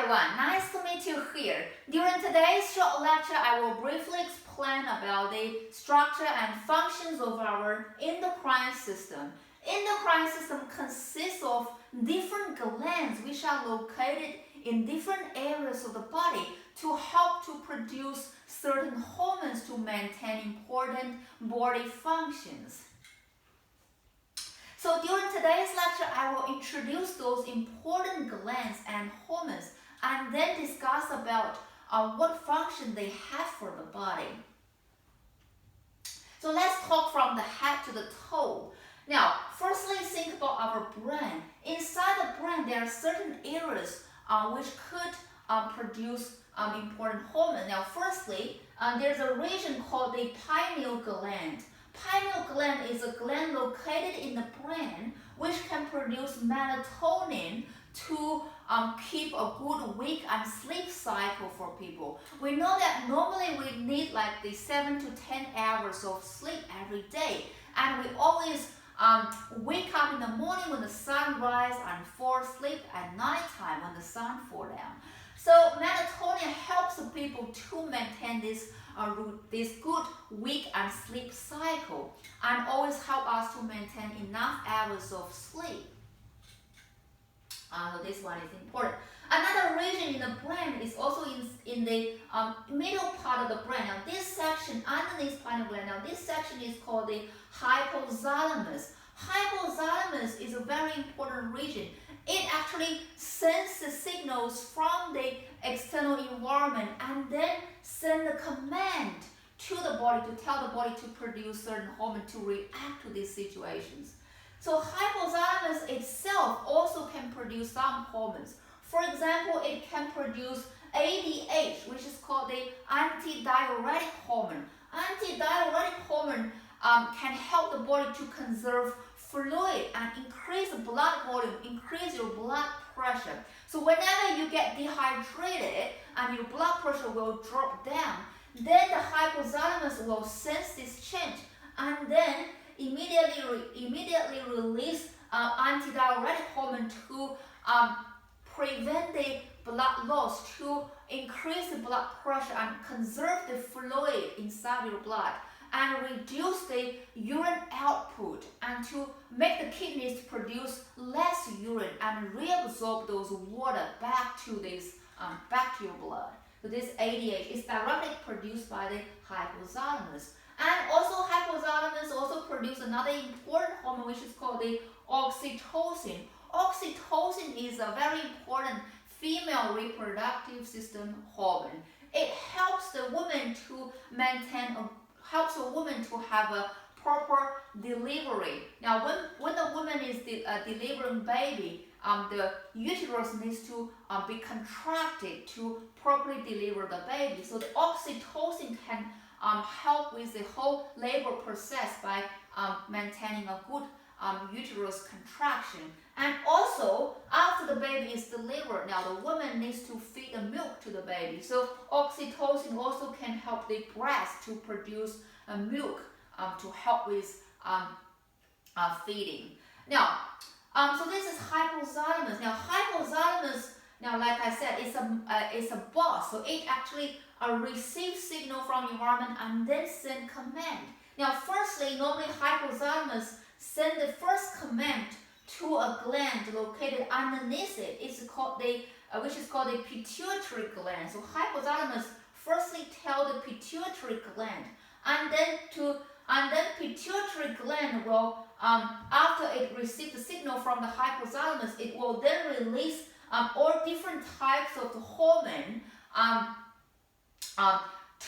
everyone, nice to meet you here. During today's short lecture, I will briefly explain about the structure and functions of our endocrine system. Endocrine system consists of different glands which are located in different areas of the body to help to produce certain hormones to maintain important body functions. So during today's lecture, I will introduce those important glands and hormones and then discuss about what function they have for the body. So let's talk from the head to the toe. Now, firstly, think about our brain. Inside the brain, there are certain areas which could produce important hormones. Now, firstly, there's a region called the pineal gland. Pineal gland is a gland located in the brain which can produce melatonin to keep a good wake and sleep cycle for people. We know that normally we need like the 7 to 10 hours of sleep every day, and we always wake up in the morning when the sun rises and fall asleep at nighttime when the sun falls down. So melatonin helps the people to maintain this good wake and sleep cycle and always help us to maintain enough hours of sleep. So this one is important. Another region in the brain is also in the middle part of the brain. Now this section underneath pineal gland, now this section is called the hypothalamus. Hypothalamus is a very important region. It actually sends the signals from the external environment and then send the command to the body to tell the body to produce certain hormones to react to these situations. So hypothalamus itself also can produce some hormones. For example, it can produce ADH, which is called the antidiuretic hormone. Antidiuretic hormone can help the body to conserve fluid and increase the blood volume, increase your blood pressure. So whenever you get dehydrated and your blood pressure will drop down, then the hypothalamus will sense this change and then immediately release antidiuretic hormone to prevent the blood loss, to increase the blood pressure and conserve the fluid inside your blood, and reduce the urine output and to make the kidneys produce less urine and reabsorb those water back to your blood. So this ADH is directly produced by the hypothalamus. And also hypothalamus also produces another important hormone which is called the oxytocin. Oxytocin is a very important female reproductive system hormone. It helps the woman to helps a woman to have a proper delivery. Now, when the woman is delivering baby, the uterus needs to be contracted to properly deliver the baby. So the oxytocin can help with the whole labor process by maintaining a good uterus contraction. And also, after the baby is delivered, now the woman needs to feed the milk to the baby. So oxytocin also can help the breast to produce milk to help with feeding. Now, so this is hypothalamus. Now hypothalamus, now like I said, it's a boss. So it actually receives signal from environment and then send command. Now firstly, normally hypothalamus send the first command to a gland located underneath it. It's called which is called the pituitary gland. So hypothalamus firstly tell the pituitary gland, and then pituitary gland will after it receives the signal from the hypothalamus, it will then release all different types of the hormone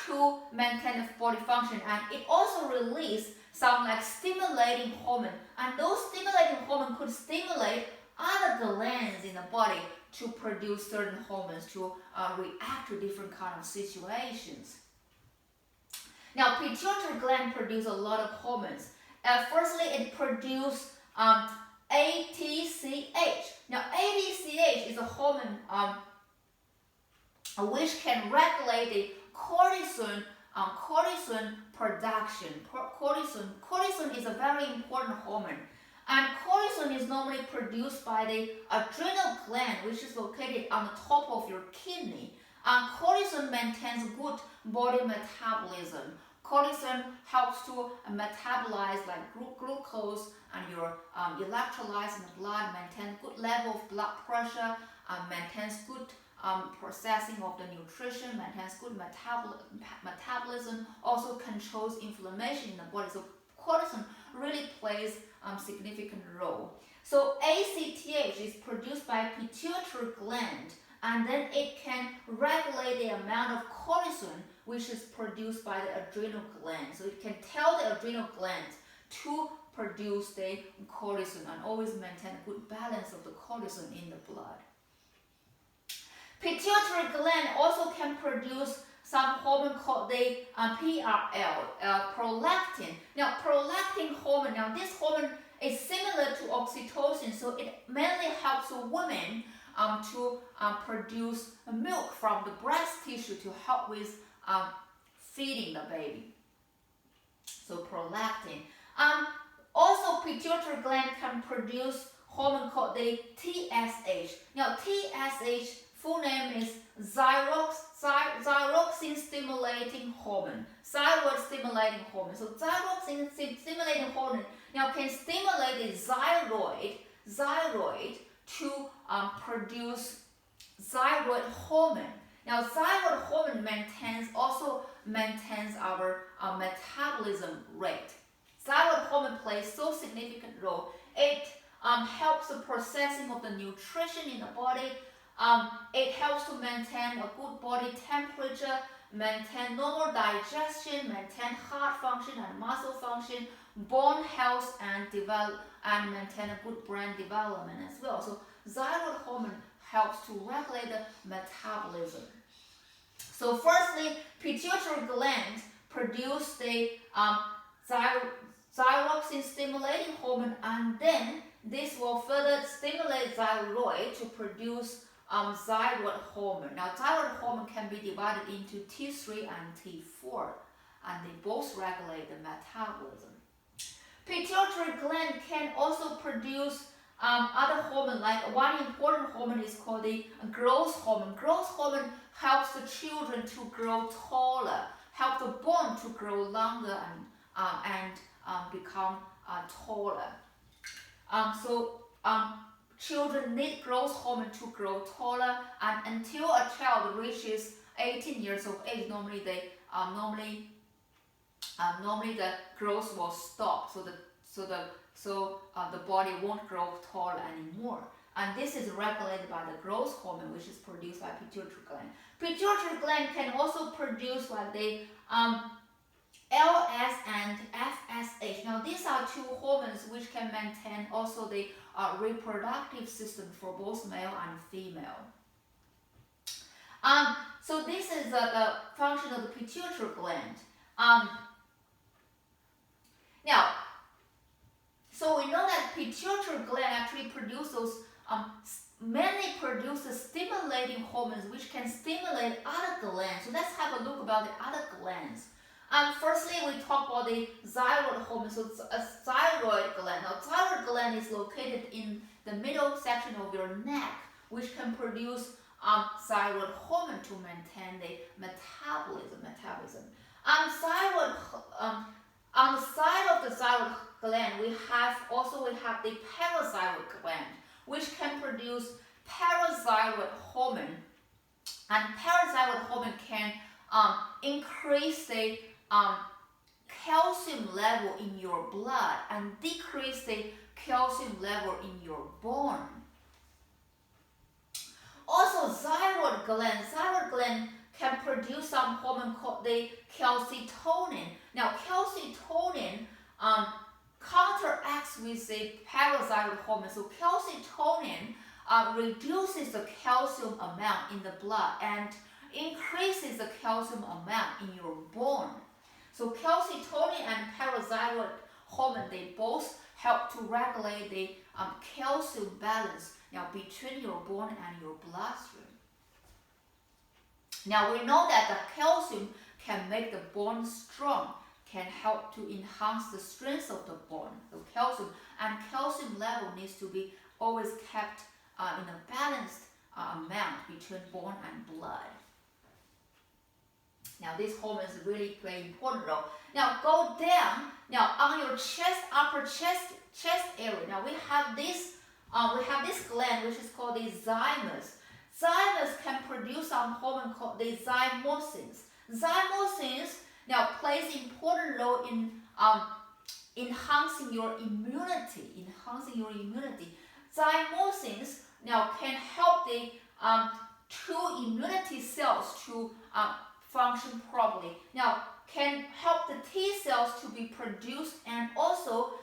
to maintain the body function, and it also release some like stimulating hormone, and those stimulating hormone could stimulate other glands in the body to produce certain hormones to react to different kind of situations. Now pituitary gland produce a lot of hormones. Firstly, it produces ATCH. Now ATCH is a hormone which can regulate the cortisol production. Cortisol is a very important hormone. And cortisol is normally produced by the adrenal gland, which is located on the top of your kidney. And cortisol maintains good body metabolism. Cortisol helps to metabolize like glucose and your electrolytes in the blood, maintain good level of blood pressure, maintains good processing of the nutrition, maintains good metabolism, also controls inflammation in the body. So cortisol really plays significant role. So ACTH is produced by pituitary gland, and then it can regulate the amount of cortisol which is produced by the adrenal gland. So it can tell the adrenal gland to produce the cortisol and always maintain a good balance of the cortisol in the blood. Pituitary gland also can produce some hormone called the PRL, prolactin. Now, prolactin hormone, now this hormone is similar to oxytocin, so it mainly helps women to produce milk from the breast tissue to help with feeding the baby. So prolactin. Also, pituitary gland can produce hormone called the TSH. Now, TSH full name is thyroxine stimulating hormone, thyroid stimulating hormone. So thyroxine stimulating hormone now can stimulate the thyroid to produce thyroid hormone. Now thyroid hormone also maintains our metabolism rate. Thyroid hormone plays so significant role. It helps the processing of the nutrition in the body. It helps to maintain a good body temperature, maintain normal digestion, maintain heart function and muscle function, bone health, and maintain a good brain development as well. So thyroid hormone helps to regulate the metabolism. So firstly, pituitary gland produce the thyroxine stimulating hormone, and then this will further stimulate thyroid to produce thyroid hormone. Now, thyroid hormone can be divided into T3 and T4, and they both regulate the metabolism. Pituitary gland can also produce other hormone, like one important hormone is called the growth hormone. Growth hormone helps the children to grow taller, help the bone to grow longer and become taller. Children need growth hormone to grow taller, and until a child reaches 18 years of age, normally the growth will stop, so the body won't grow taller anymore. And this is regulated by the growth hormone, which is produced by pituitary gland. Pituitary gland can also produce like the LS and FSH. Now these are two hormones which can maintain also the reproductive system for both male and female. So this is the function of the pituitary gland. Now, so we know that pituitary gland actually produces mainly produces stimulating hormones which can stimulate other glands. So let's have a look about the other glands. Firstly, we talk about the thyroid hormone. So it's a thyroid gland. Now, thyroid gland is located in the middle section of your neck, which can produce thyroid hormone to maintain the metabolism. On the side of the thyroid gland, we have the parathyroid gland, which can produce parathyroid hormone. And parathyroid hormone can increase the calcium level in your blood and decrease the calcium level in your bone. Also, thyroid gland can produce some hormone called the calcitonin. Now, calcitonin counteracts with the parathyroid hormone. So calcitonin reduces the calcium amount in the blood and increases the calcium amount in your bone. So calcitonin and parathyroid hormone, they both help to regulate the calcium balance now between your bone and your bloodstream. Now we know that the calcium can make the bone strong, can help to enhance the strength of the bone, the calcium, and calcium level needs to be always kept in a balanced amount between bone and blood. Now this hormones really play an important role. Now go down. Now on your chest, upper chest area. Now we have this gland which is called the thymus. Thymus can produce some hormone called the thymosin. Thymosin now plays important role in enhancing your immunity. Thymosin now can help the two immunity cells to function properly. Now can help the T cells to be produced and also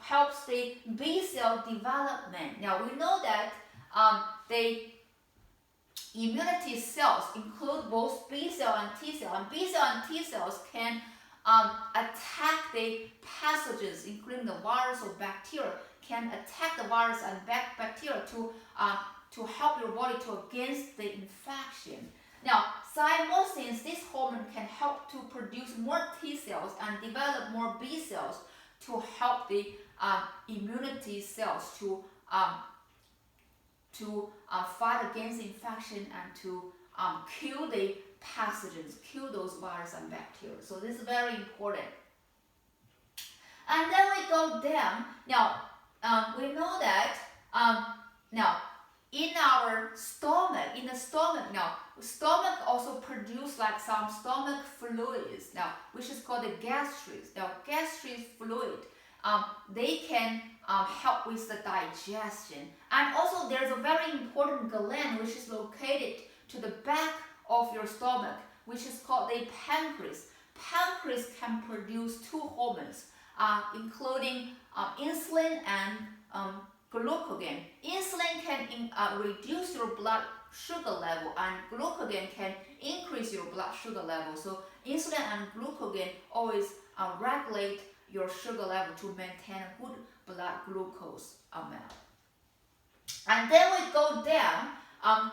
helps the B cell development. Now we know that the immunity cells include both B cell and T cell, and B cell and T cells can attack the pathogens, including the virus or bacteria, can attack the virus and bacteria to help your body to against the infection. Now, thymosin, this hormone can help to produce more T cells and develop more B cells to help the immunity cells to fight against infection and to kill the pathogens, kill those viruses and bacteria. So this is very important. And then we go down. Now, we know that now in our stomach, stomach also produce like some stomach fluids now, which is called the gastrics. Now, gastric fluid, they can help with the digestion. And also there's a very important gland which is located to the back of your stomach, which is called the pancreas. Pancreas can produce two hormones, including insulin and glucagon. Insulin can reduce your blood sugar level, and glucagon can increase your blood sugar level. So insulin and glucagon always regulate your sugar level to maintain a good blood glucose amount. And then we go down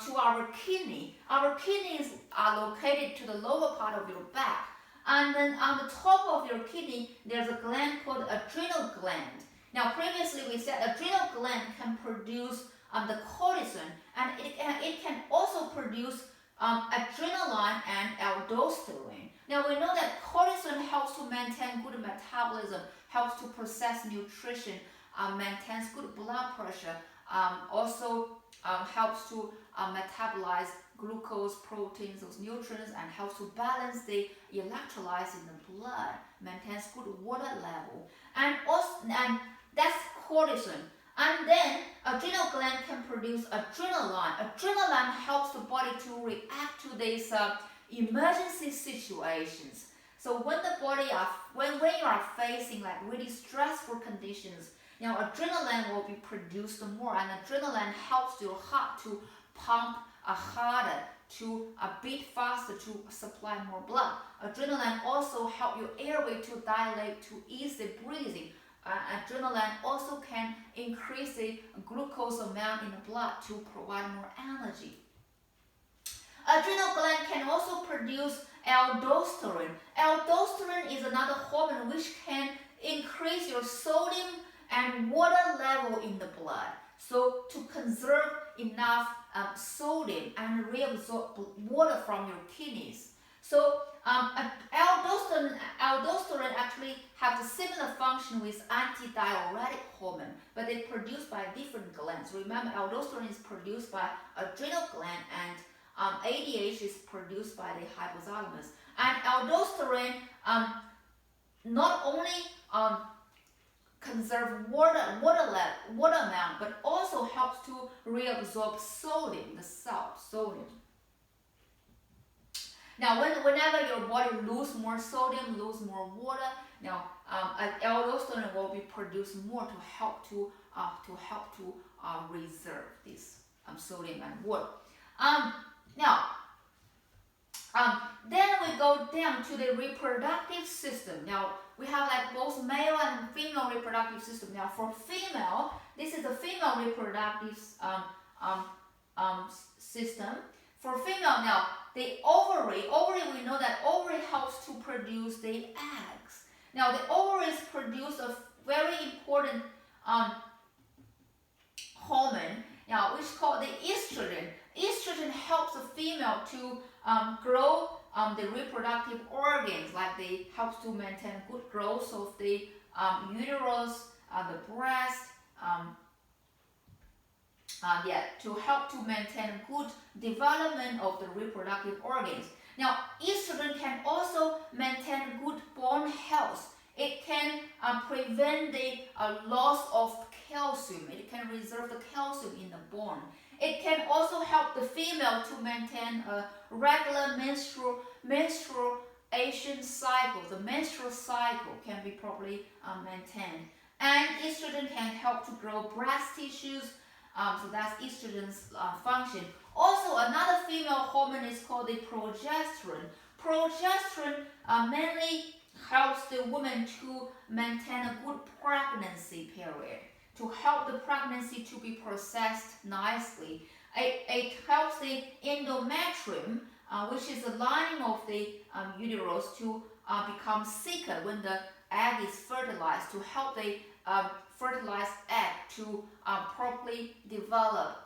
to our kidney. Our kidneys are located to the lower part of your back. And then on the top of your kidney, there's a gland called adrenal gland. Now, previously we said adrenal gland can produce the cortisol, and it can also produce adrenaline and aldosterone. Now, we know that cortisol helps to maintain good metabolism, helps to process nutrition, maintains good blood pressure, also helps to metabolize glucose, proteins, those nutrients, and helps to balance the electrolytes in the blood, maintains good water level, and that's cortisol. And then adrenal gland can produce adrenaline. Adrenaline helps the body to react to these emergency situations. So when when you are facing like really stressful conditions, adrenaline will be produced more, and adrenaline helps your heart to pump harder, to beat faster, to supply more blood. Adrenaline also help your airway to dilate, to ease the breathing. Adrenaline also can increase the glucose amount in the blood to provide more energy. Adrenal gland can also produce aldosterone. Aldosterone is another hormone which can increase your sodium and water level in the blood. So to conserve enough sodium and reabsorb water from your kidneys. So aldosterone actually have the similar function with antidiuretic hormone, but they're produced by different glands. Remember, aldosterone is produced by adrenal gland, and ADH is produced by the hypothalamus. And aldosterone not only conserve water amount, but also helps to reabsorb sodium, the sodium. Now, whenever your body loses more sodium, loses more water, aldosterone will be produced more to help to reserve this sodium and water. Then we go down to the reproductive system. Now, we have like both male and female reproductive system. Now, for female, this is the female reproductive system. For female, now, the ovary we know that ovary helps to produce the eggs. Now the ovaries produce a very important hormone, which is called the estrogen. Estrogen helps the female to grow the reproductive organs, like they helps to maintain good growth of the uterus, the breast, to help to maintain good development of the reproductive organs. Now, estrogen can also maintain good bone health. It can prevent the loss of calcium. It can reserve the calcium in the bone. It can also help the female to maintain a regular menstruation cycle. The menstrual cycle can be properly maintained. And estrogen can help to grow breast tissues. So that's estrogen's function. Also, another female hormone is called the progesterone. Progesterone mainly helps the woman to maintain a good pregnancy period, to help the pregnancy to be processed nicely. It helps the endometrium, which is the lining of the uterus, to become thicker when the egg is fertilized, to help the fertilized egg to properly develop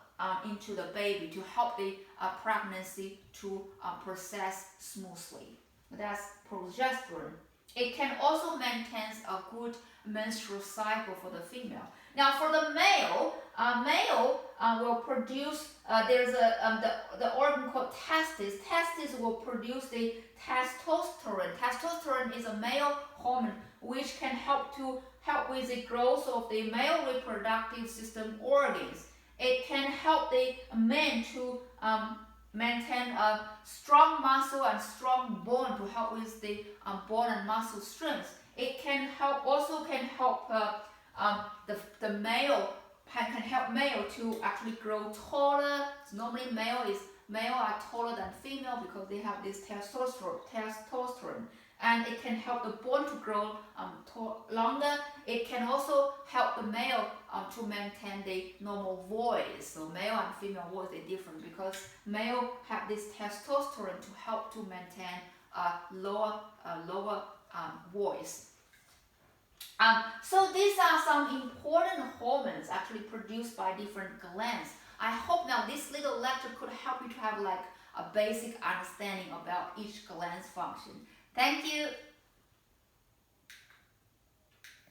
into the baby, to help the pregnancy to process smoothly. That's progesterone. It can also maintain a good menstrual cycle for the female. Now, for the male, will produce. There's the organ called testes. Testes will produce the testosterone. Testosterone is a male hormone which can help with the growth of the male reproductive system organs. It can help the men to maintain a strong muscle and strong bone, to help with the bone and muscle strength. It can help the male can help male to actually grow taller. So normally male are taller than female because they have this testosterone. And it can help the bone to grow longer. It can also help the male to maintain the normal voice. So male and female voice are different because male have this testosterone to help to maintain a lower voice. So these are some important hormones actually produced by different glands. I hope now this little lecture could help you to have like a basic understanding about each gland's function. Thank you.